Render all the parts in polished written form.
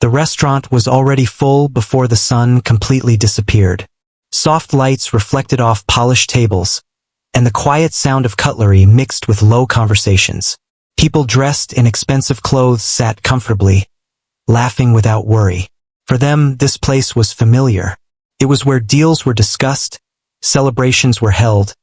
The restaurant was already full before the sun completely disappeared. Soft lights reflected off polished tables, and the quiet sound of cutlery mixed with low conversations. People dressed in expensive clothes sat comfortably, laughing without worry. For them, this place was familiar. It was where deals were discussed, celebrations were held,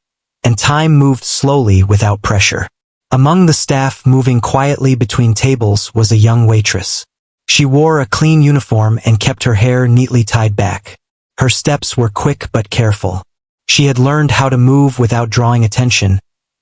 and time moved slowly without pressure. Among the staff moving quietly between tables was a young waitress. She wore a clean uniform and kept her hair neatly tied back. Her steps were quick but careful. She had learned how to move without drawing attention,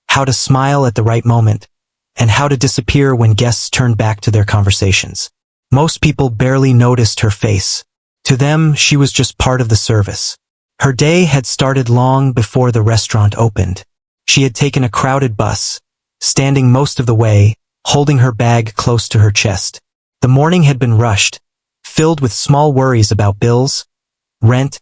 how to smile at the right moment, and how to disappear when guests turned back to their conversations. Most people barely noticed her face. To them, she was just part of the service. Her day had started long before the restaurant opened. She had taken a crowded bus, standing most of the way, holding her bag close to her chest. The morning had been rushed, filled with small worries about bills, rent,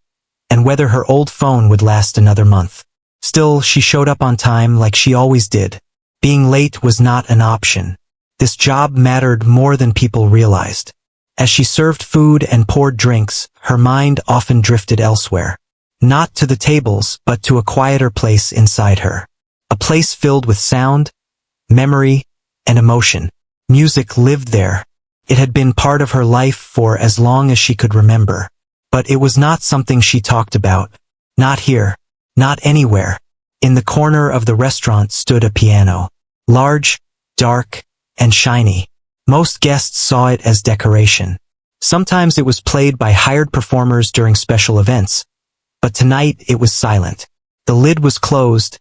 and whether her old phone would last another month. Still, she showed up on time like she always did. Being late was not an option. This job mattered more than people realized. As she served food and poured drinks, her mind often drifted elsewhere. Not to the tables, but to a quieter place inside her. A place filled with sound, memory, and emotion. Music lived there. It had been part of her life for as long as she could remember. But it was not something she talked about. Not here. Not anywhere. In the corner of the restaurant stood a piano. Large, dark, and shiny. Most guests saw it as decoration. Sometimes it was played by hired performers during special events. But tonight it was silent. The lid was closed,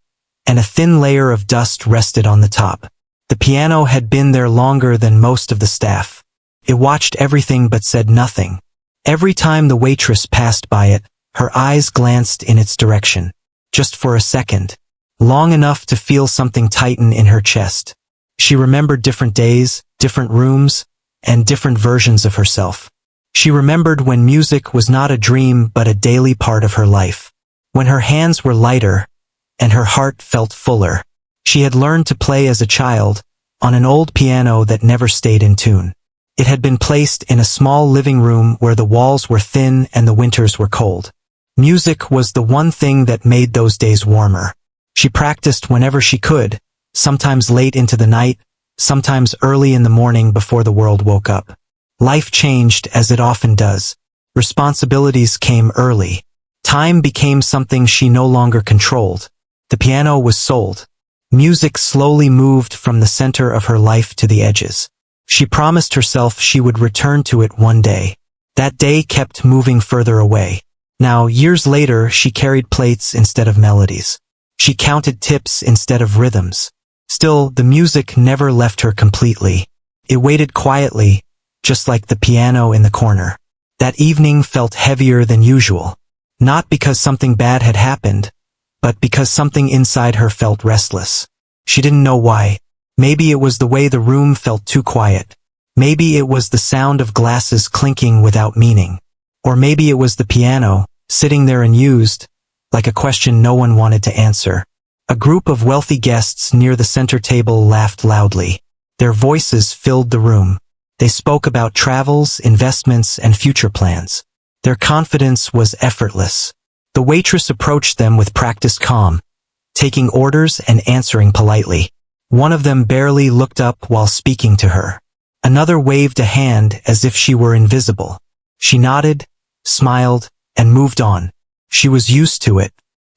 and a thin layer of dust rested on the top. The piano had been there longer than most of the staff. It watched everything but said nothing. Every time the waitress passed by it, her eyes glanced in its direction. Just for a second. Long enough to feel something tighten in her chest. She remembered different days, different rooms, and different versions of herself. She remembered when music was not a dream but a daily part of her life. When her hands were lighter, and her heart felt fuller. She had learned to play as a child, on an old piano that never stayed in tune. It had been placed in a small living room where the walls were thin and the winters were cold. Music was the one thing that made those days warmer. She practiced whenever she could, sometimes late into the night, sometimes early in the morning before the world woke up. Life changed as it often does. Responsibilities came early. Time became something she no longer controlled. The piano was sold. Music slowly moved from the center of her life to the edges. She promised herself she would return to it one day. That day kept moving further away. Now, years later, she carried plates instead of melodies. She counted tips instead of rhythms. Still, the music never left her completely. It waited quietly, just like the piano in the corner. That evening felt heavier than usual. Not because something bad had happened, but because something inside her felt restless. She didn't know why. Maybe it was the way the room felt too quiet. Maybe it was the sound of glasses clinking without meaning. Or maybe it was the piano, sitting there unused, like a question no one wanted to answer. A group of wealthy guests near the center table laughed loudly. Their voices filled the room. They spoke about travels, investments, and future plans. Their confidence was effortless. The waitress approached them with practiced calm, taking orders and answering politely. One of them barely looked up while speaking to her. Another waved a hand as if she were invisible. She nodded, smiled, and moved on. She was used to it.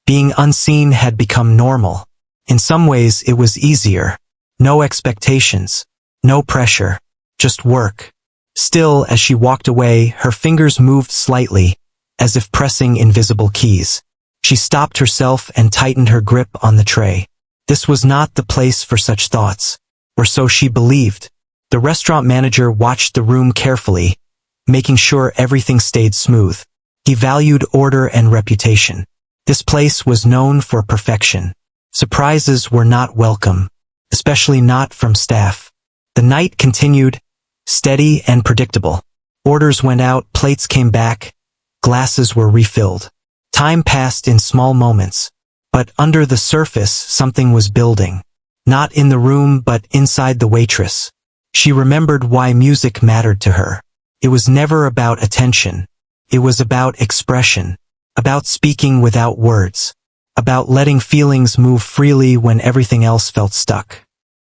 Being unseen had become normal. In some ways, it was easier. No expectations. No pressure. Just work. Still, as she walked away, her fingers moved slightly, as if pressing invisible keys. She stopped herself and tightened her grip on the tray. This was not the place for such thoughts. Or so she believed. The restaurant manager watched the room carefully, making sure everything stayed smooth. He valued order and reputation. This place was known for perfection. Surprises were not welcome, especially not from staff. The night continued, steady and predictable. Orders went out, plates came back, glasses were refilled. Time passed in small moments. But under the surface, something was building. Not in the room, but inside the waitress. She remembered why music mattered to her. It was never about attention. It was about expression, about speaking without words, about letting feelings move freely when everything else felt stuck.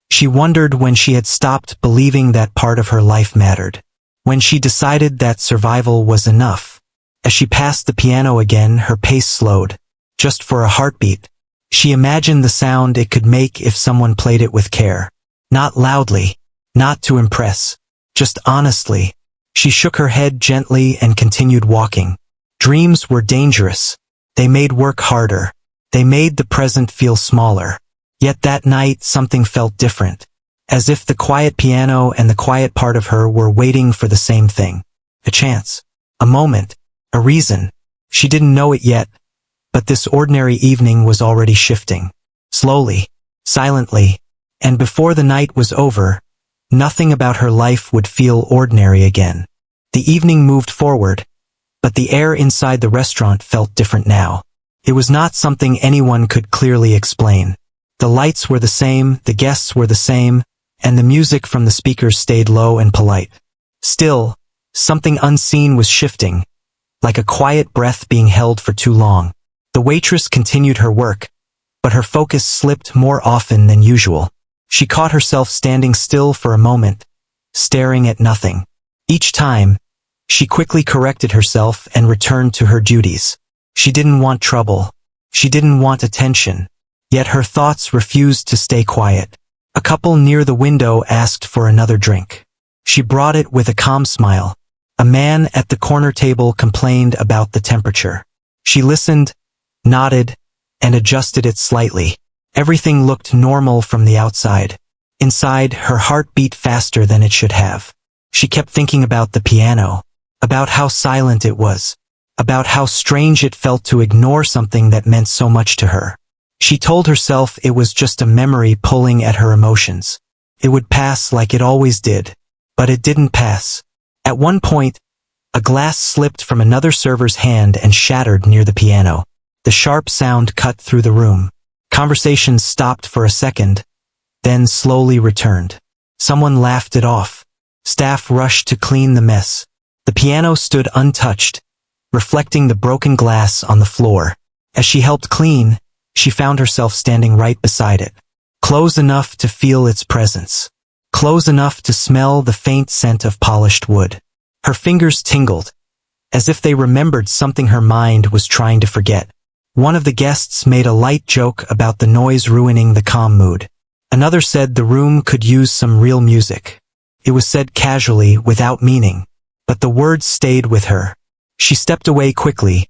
She wondered when she had stopped believing that part of her life mattered, when she decided that survival was enough. As she passed the piano again, her pace slowed, just for a heartbeat. She imagined the sound it could make if someone played it with care. Not loudly, not to impress, just honestly. She shook her head gently and continued walking. Dreams were dangerous. They made work harder. They made the present feel smaller. Yet that night something felt different, as if the quiet piano and the quiet part of her were waiting for the same thing. A chance, a moment, a reason. She didn't know it yet, but this ordinary evening was already shifting. Slowly, silently, and before the night was over, nothing about her life would feel ordinary again. The evening moved forward, but the air inside the restaurant felt different now. It was not something anyone could clearly explain. The lights were the same, the guests were the same, and the music from the speakers stayed low and polite. Still, something unseen was shifting, like a quiet breath being held for too long. The waitress continued her work, but her focus slipped more often than usual. She caught herself standing still for a moment, staring at nothing. Each time, she quickly corrected herself and returned to her duties. She didn't want trouble. She didn't want attention. Yet her thoughts refused to stay quiet. A couple near the window asked for another drink. She brought it with a calm smile. A man at the corner table complained about the temperature. She listened, nodded, and adjusted it slightly. Everything looked normal from the outside. Inside, her heart beat faster than it should have. She kept thinking about the piano, about how silent it was, about how strange it felt to ignore something that meant so much to her. She told herself it was just a memory pulling at her emotions. It would pass like it always did. But it didn't pass. At one point, a glass slipped from another server's hand and shattered near the piano. The sharp sound cut through the room. Conversation stopped for a second, then slowly returned. Someone laughed it off. Staff rushed to clean the mess. The piano stood untouched, reflecting the broken glass on the floor. As she helped clean, she found herself standing right beside it, close enough to feel its presence, close enough to smell the faint scent of polished wood. Her fingers tingled, as if they remembered something her mind was trying to forget. One of the guests made a light joke about the noise ruining the calm mood. Another said the room could use some real music. It was said casually, without meaning, but the words stayed with her. She stepped away quickly,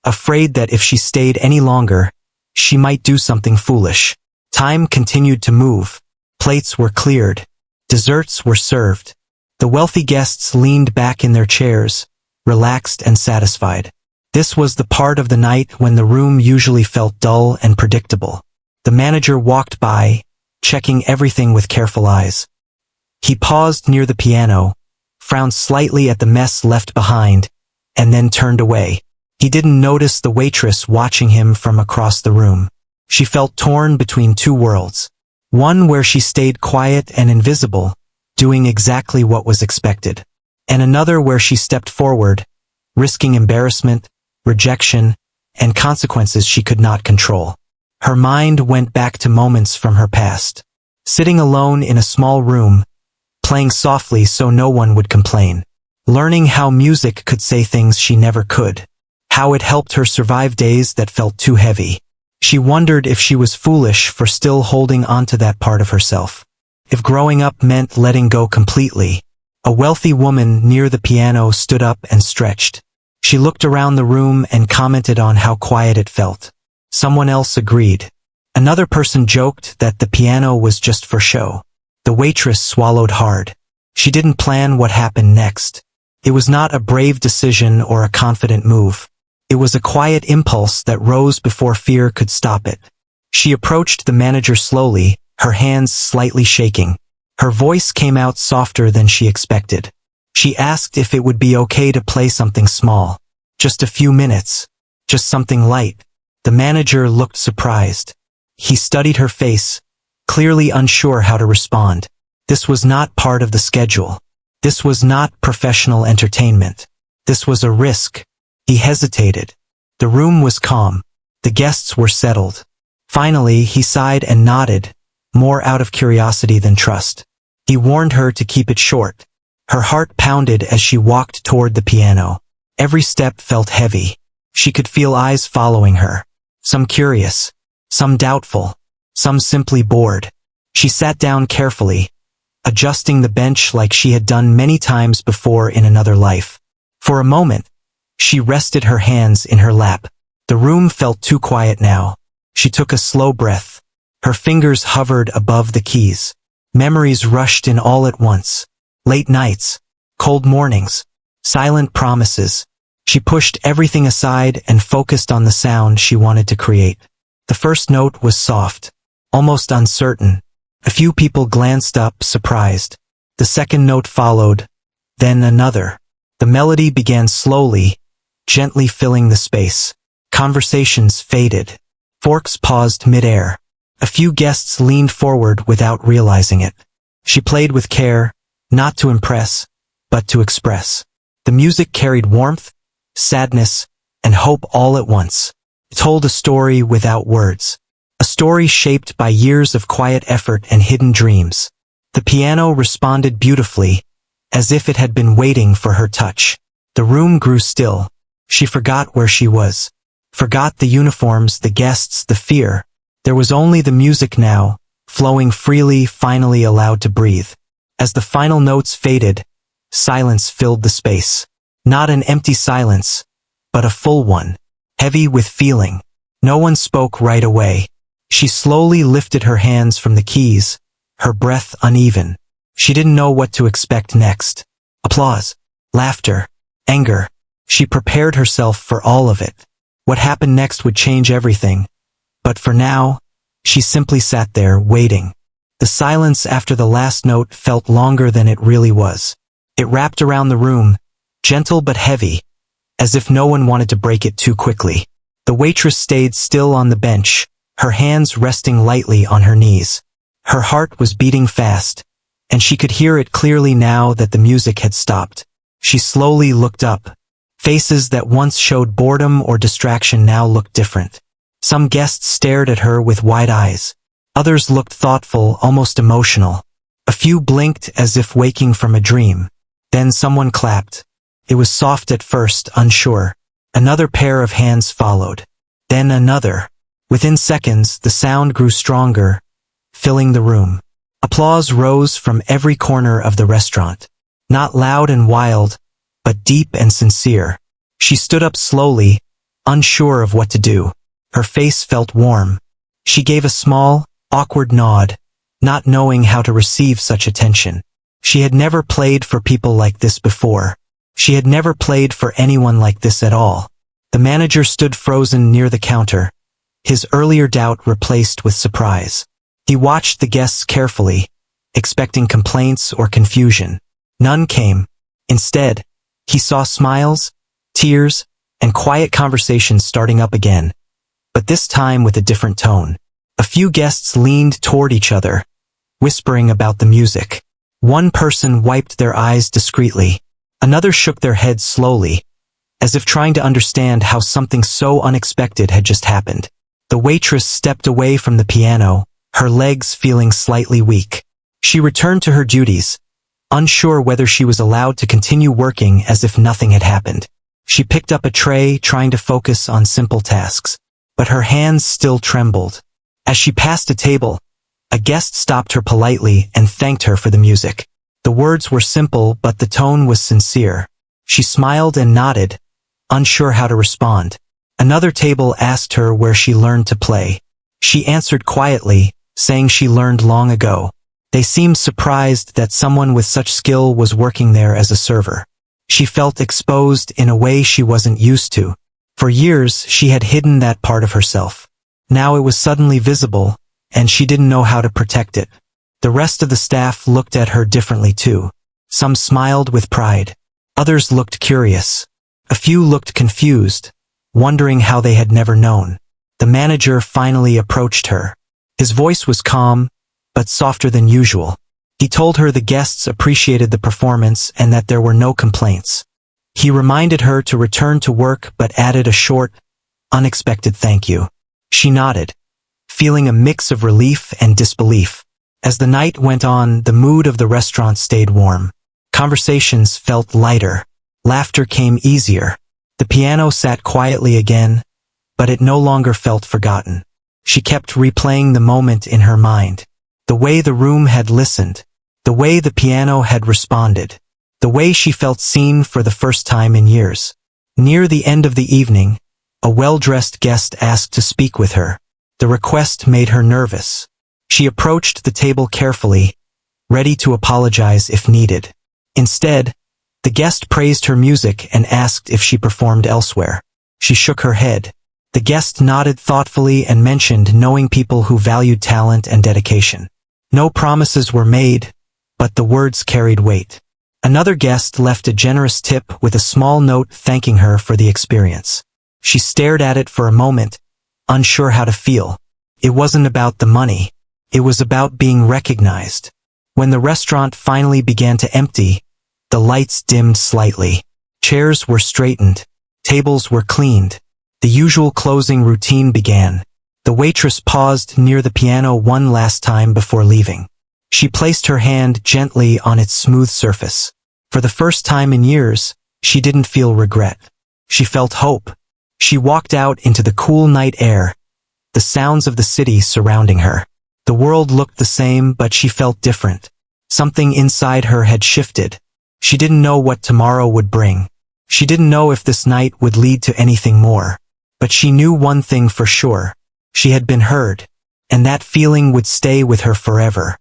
afraid that if she stayed any longer, she might do something foolish. Time continued to move. Plates were cleared. Desserts were served. The wealthy guests leaned back in their chairs, relaxed and satisfied. This was the part of the night when the room usually felt dull and predictable. The manager walked by, checking everything with careful eyes. He paused near the piano, frowned slightly at the mess left behind, and then turned away. He didn't notice the waitress watching him from across the room. She felt torn between two worlds. One where she stayed quiet and invisible, doing exactly what was expected. And another where she stepped forward, risking embarrassment, rejection, and consequences she could not control. Her mind went back to moments from her past. Sitting alone in a small room, playing softly so no one would complain. Learning how music could say things she never could. How it helped her survive days that felt too heavy. She wondered if she was foolish for still holding onto that part of herself. If growing up meant letting go completely. A wealthy woman near the piano stood up and stretched. She looked around the room and commented on how quiet it felt. Someone else agreed. Another person joked that the piano was just for show. The waitress swallowed hard. She didn't plan what happened next. It was not a brave decision or a confident move. It was a quiet impulse that rose before fear could stop it. She approached the manager slowly, her hands slightly shaking. Her voice came out softer than she expected. She asked if it would be okay to play something small. Just a few minutes. Just something light. The manager looked surprised. He studied her face, clearly unsure how to respond. This was not part of the schedule. This was not professional entertainment. This was a risk. He hesitated. The room was calm. The guests were settled. Finally, he sighed and nodded, more out of curiosity than trust. He warned her to keep it short. Her heart pounded as she walked toward the piano. Every step felt heavy. She could feel eyes following her. Some curious, some doubtful, some simply bored. She sat down carefully, adjusting the bench like she had done many times before in another life. For a moment, she rested her hands in her lap. The room felt too quiet now. She took a slow breath. Her fingers hovered above the keys. Memories rushed in all at once. Late nights, cold mornings, silent promises. She pushed everything aside and focused on the sound she wanted to create. The first note was soft, almost uncertain. A few people glanced up, surprised. The second note followed, then another. The melody began slowly, gently filling the space. Conversations faded. Forks paused mid-air. A few guests leaned forward without realizing it. She played with care, not to impress, but to express. The music carried warmth, sadness, and hope all at once. It told a story without words. A story shaped by years of quiet effort and hidden dreams. The piano responded beautifully, as if it had been waiting for her touch. The room grew still. She forgot where she was. Forgot the uniforms, the guests, the fear. There was only the music now, flowing freely, finally allowed to breathe. As the final notes faded, silence filled the space. Not an empty silence, but a full one, heavy with feeling. No one spoke right away. She slowly lifted her hands from the keys, her breath uneven. She didn't know what to expect next. Applause, laughter, anger. She prepared herself for all of it. What happened next would change everything. But for now, she simply sat there, waiting. The silence after the last note felt longer than it really was. It wrapped around the room, gentle but heavy, as if no one wanted to break it too quickly. The waitress stayed still on the bench, her hands resting lightly on her knees. Her heart was beating fast, and she could hear it clearly now that the music had stopped. She slowly looked up. Faces that once showed boredom or distraction now looked different. Some guests stared at her with wide eyes. Others looked thoughtful, almost emotional. A few blinked as if waking from a dream. Then someone clapped. It was soft at first, unsure. Another pair of hands followed. Then another. Within seconds, the sound grew stronger, filling the room. Applause rose from every corner of the restaurant. Not loud and wild, but deep and sincere. She stood up slowly, unsure of what to do. Her face felt warm. She gave a small, awkward nod, not knowing how to receive such attention. She had never played for people like this before. She had never played for anyone like this at all. The manager stood frozen near the counter, his earlier doubt replaced with surprise. He watched the guests carefully, expecting complaints or confusion. None came. Instead, he saw smiles, tears, and quiet conversations starting up again, but this time with a different tone. A few guests leaned toward each other, whispering about the music. One person wiped their eyes discreetly. Another shook their heads slowly, as if trying to understand how something so unexpected had just happened. The waitress stepped away from the piano, her legs feeling slightly weak. She returned to her duties, unsure whether she was allowed to continue working as if nothing had happened. She picked up a tray, trying to focus on simple tasks, but her hands still trembled. As she passed a table, a guest stopped her politely and thanked her for the music. The words were simple, but the tone was sincere. She smiled and nodded, unsure how to respond. Another table asked her where she learned to play. She answered quietly, saying she learned long ago. They seemed surprised that someone with such skill was working there as a server. She felt exposed in a way she wasn't used to. For years, she had hidden that part of herself. Now it was suddenly visible, and she didn't know how to protect it. The rest of the staff looked at her differently too. Some smiled with pride. Others looked curious. A few looked confused, wondering how they had never known. The manager finally approached her. His voice was calm, but softer than usual. He told her the guests appreciated the performance and that there were no complaints. He reminded her to return to work but added a short, unexpected thank you. She nodded, feeling a mix of relief and disbelief. As the night went on, the mood of the restaurant stayed warm. Conversations felt lighter. Laughter came easier. The piano sat quietly again, but it no longer felt forgotten. She kept replaying the moment in her mind. The way the room had listened. The way the piano had responded. The way she felt seen for the first time in years. Near the end of the evening, a well-dressed guest asked to speak with her. The request made her nervous. She approached the table carefully, ready to apologize if needed. Instead, the guest praised her music and asked if she performed elsewhere. She shook her head. The guest nodded thoughtfully and mentioned knowing people who valued talent and dedication. No promises were made, but the words carried weight. Another guest left a generous tip with a small note thanking her for the experience. She stared at it for a moment, unsure how to feel. It wasn't about the money. It was about being recognized. When the restaurant finally began to empty, the lights dimmed slightly. Chairs were straightened. Tables were cleaned. The usual closing routine began. The waitress paused near the piano one last time before leaving. She placed her hand gently on its smooth surface. For the first time in years, she didn't feel regret. She felt hope. She walked out into the cool night air, the sounds of the city surrounding her. The world looked the same, but she felt different. Something inside her had shifted. She didn't know what tomorrow would bring. She didn't know if this night would lead to anything more. But she knew one thing for sure. She had been heard, and that feeling would stay with her forever.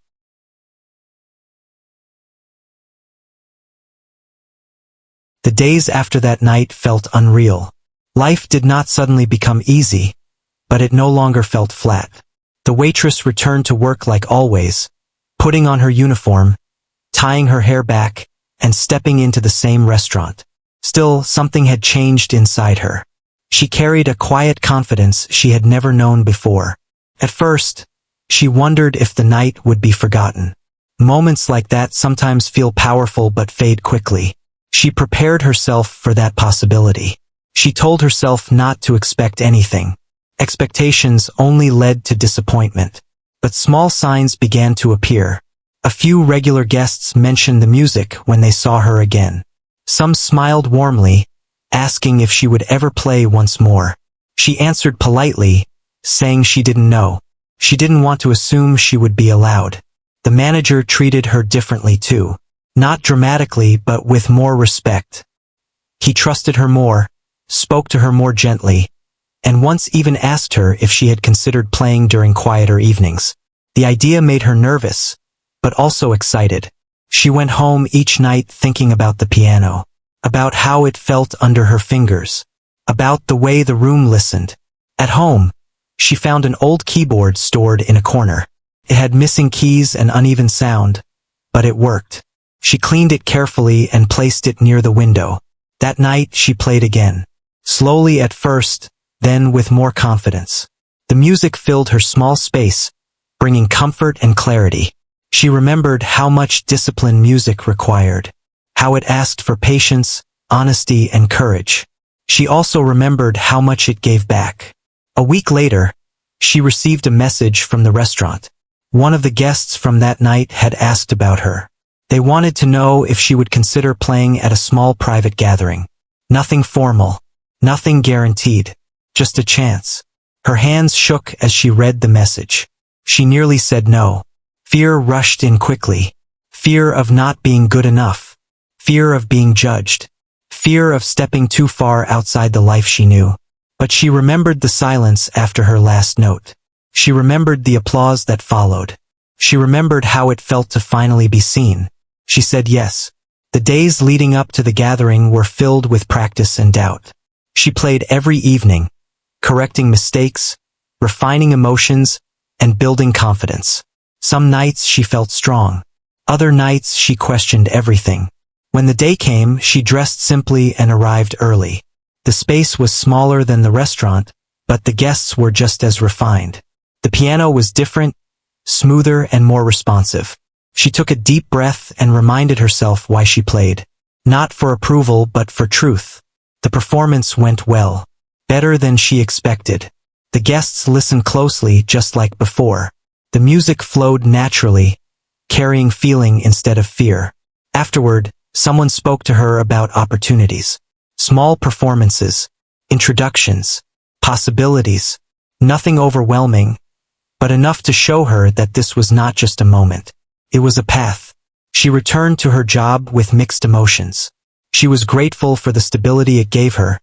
The days after that night felt unreal. Life did not suddenly become easy, but it no longer felt flat. The waitress returned to work like always, putting on her uniform, tying her hair back, and stepping into the same restaurant. Still, something had changed inside her. She carried a quiet confidence she had never known before. At first, she wondered if the night would be forgotten. Moments like that sometimes feel powerful but fade quickly. She prepared herself for that possibility. She told herself not to expect anything. Expectations only led to disappointment. But small signs began to appear. A few regular guests mentioned the music when they saw her again. Some smiled warmly, asking if she would ever play once more. She answered politely, saying she didn't know. She didn't want to assume she would be allowed. The manager treated her differently too. Not dramatically, but with more respect. He trusted her more, spoke to her more gently, and once even asked her if she had considered playing during quieter evenings. The idea made her nervous, but also excited. She went home each night thinking about the piano, about how it felt under her fingers, about the way the room listened. At home, she found an old keyboard stored in a corner. It had missing keys and uneven sound, but it worked. She cleaned it carefully and placed it near the window. That night she played again. Slowly at first, then with more confidence. The music filled her small space, bringing comfort and clarity. She remembered how much discipline music required, how it asked for patience, honesty, and courage. She also remembered how much it gave back. A week later, she received a message from the restaurant. One of the guests from that night had asked about her. They wanted to know if she would consider playing at a small private gathering. Nothing formal, nothing guaranteed, just a chance. Her hands shook as she read the message. She nearly said no. Fear rushed in quickly. Fear of not being good enough. Fear of being judged. Fear of stepping too far outside the life she knew. But she remembered the silence after her last note. She remembered the applause that followed. She remembered how it felt to finally be seen. She said yes. The days leading up to the gathering were filled with practice and doubt. She played every evening, correcting mistakes, refining emotions, and building confidence. Some nights she felt strong. Other nights she questioned everything. When the day came, she dressed simply and arrived early. The space was smaller than the restaurant, but the guests were just as refined. The piano was different, smoother, and more responsive. She took a deep breath and reminded herself why she played. Not for approval but for truth. The performance went well. Better than she expected. The guests listened closely just like before. The music flowed naturally, carrying feeling instead of fear. Afterward, someone spoke to her about opportunities. Small performances, introductions, possibilities. Nothing overwhelming, but enough to show her that this was not just a moment. It was a path. She returned to her job with mixed emotions. She was grateful for the stability it gave her,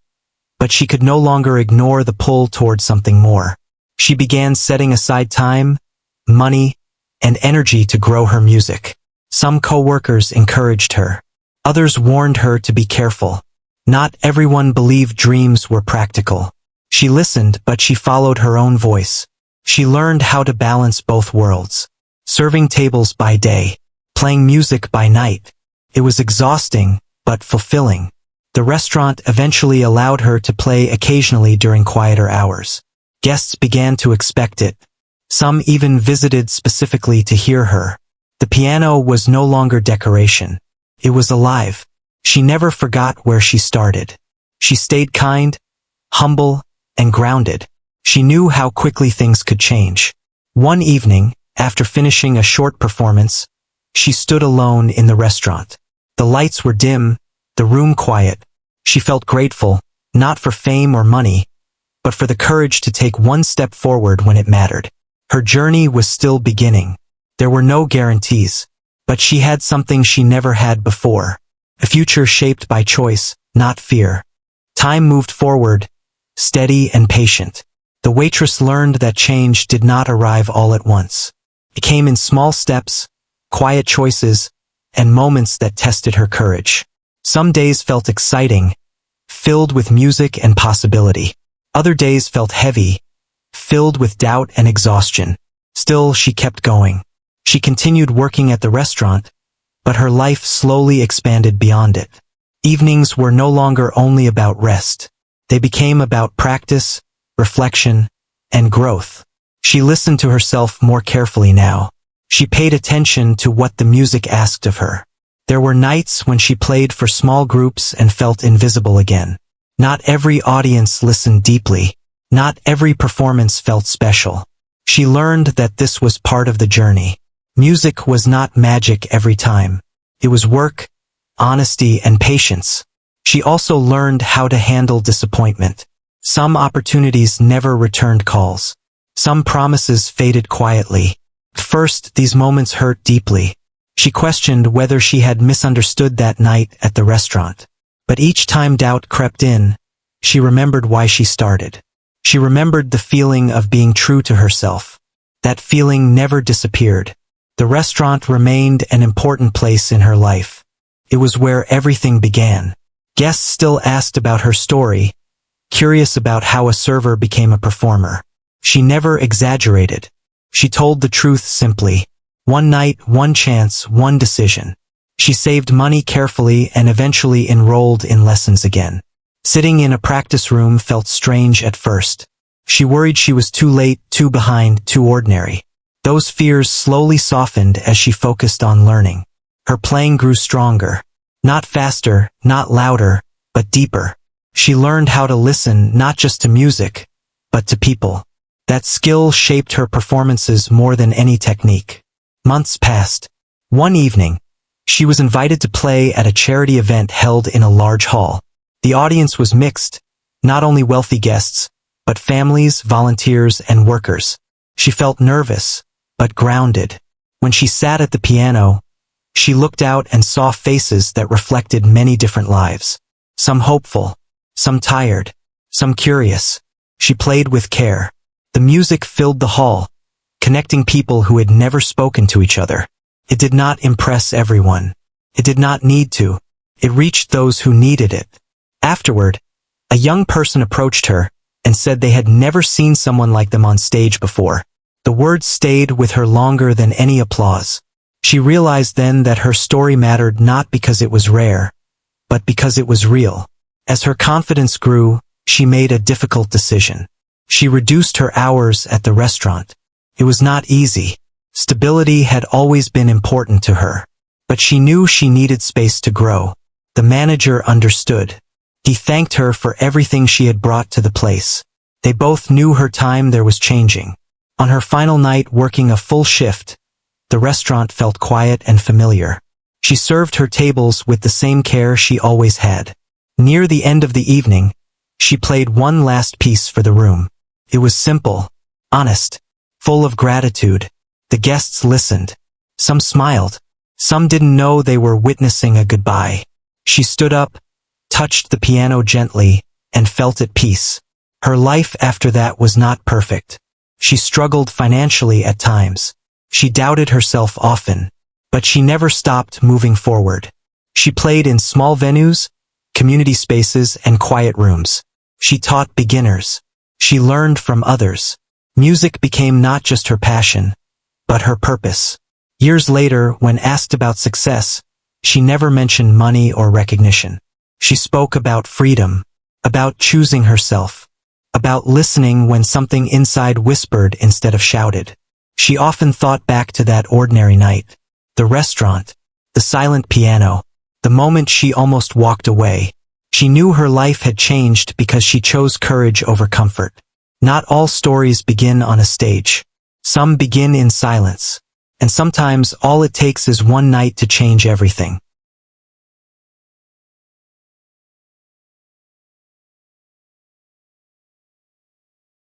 but she could no longer ignore the pull toward something more. She began setting aside time, money, and energy to grow her music. Some co-workers encouraged her. Others warned her to be careful. Not everyone believed dreams were practical. She listened, but she followed her own voice. She learned how to balance both worlds. Serving tables by day, playing music by night. It was exhausting, but fulfilling. The restaurant eventually allowed her to play occasionally during quieter hours. Guests began to expect it. Some even visited specifically to hear her. The piano was no longer decoration. It was alive. She never forgot where she started. She stayed kind, humble, and grounded. She knew how quickly things could change. One evening, after finishing a short performance, she stood alone in the restaurant. The lights were dim, the room quiet. She felt grateful, not for fame or money, but for the courage to take one step forward when it mattered. Her journey was still beginning. There were no guarantees, but she had something she never had before. A future shaped by choice, not fear. Time moved forward, steady and patient. The waitress learned that change did not arrive all at once. It came in small steps, quiet choices, and moments that tested her courage. Some days felt exciting, filled with music and possibility. Other days felt heavy, filled with doubt and exhaustion. Still, she kept going. She continued working at the restaurant, but her life slowly expanded beyond it. Evenings were no longer only about rest. They became about practice, reflection, and growth. She listened to herself more carefully now. She paid attention to what the music asked of her. There were nights when she played for small groups and felt invisible again. Not every audience listened deeply. Not every performance felt special. She learned that this was part of the journey. Music was not magic every time. It was work, honesty, and patience. She also learned how to handle disappointment. Some opportunities never returned calls. Some promises faded quietly. At first, these moments hurt deeply. She questioned whether she had misunderstood that night at the restaurant. But each time doubt crept in, she remembered why she started. She remembered the feeling of being true to herself. That feeling never disappeared. The restaurant remained an important place in her life. It was where everything began. Guests still asked about her story, curious about how a server became a performer. She never exaggerated. She told the truth simply. One night, one chance, one decision. She saved money carefully and eventually enrolled in lessons again. Sitting in a practice room felt strange at first. She worried she was too late, too behind, too ordinary. Those fears slowly softened as she focused on learning. Her playing grew stronger. Not faster, not louder, but deeper. She learned how to listen not just to music, but to people. That skill shaped her performances more than any technique. Months passed. One evening, she was invited to play at a charity event held in a large hall. The audience was mixed, not only wealthy guests, but families, volunteers, and workers. She felt nervous, but grounded. When she sat at the piano, she looked out and saw faces that reflected many different lives. Some hopeful, some tired, some curious. She played with care. The music filled the hall, connecting people who had never spoken to each other. It did not impress everyone. It did not need to. It reached those who needed it. Afterward, a young person approached her and said they had never seen someone like them on stage before. The words stayed with her longer than any applause. She realized then that her story mattered not because it was rare, but because it was real. As her confidence grew, she made a difficult decision. She reduced her hours at the restaurant. It was not easy. Stability had always been important to her. But she knew she needed space to grow. The manager understood. He thanked her for everything she had brought to the place. They both knew her time there was changing. On her final night working a full shift, the restaurant felt quiet and familiar. She served her tables with the same care she always had. Near the end of the evening, she played one last piece for the room. It was simple, honest, full of gratitude. The guests listened. Some smiled. Some didn't know they were witnessing a goodbye. She stood up, touched the piano gently, and felt at peace. Her life after that was not perfect. She struggled financially at times. She doubted herself often, but she never stopped moving forward. She played in small venues, community spaces, and quiet rooms. She taught beginners. She learned from others. Music became not just her passion, but her purpose. Years later, when asked about success, she never mentioned money or recognition. She spoke about freedom, about choosing herself, about listening when something inside whispered instead of shouted. She often thought back to that ordinary night, the restaurant, the silent piano, the moment she almost walked away. She knew her life had changed because she chose courage over comfort. Not all stories begin on a stage. Some begin in silence. And sometimes all it takes is one night to change everything.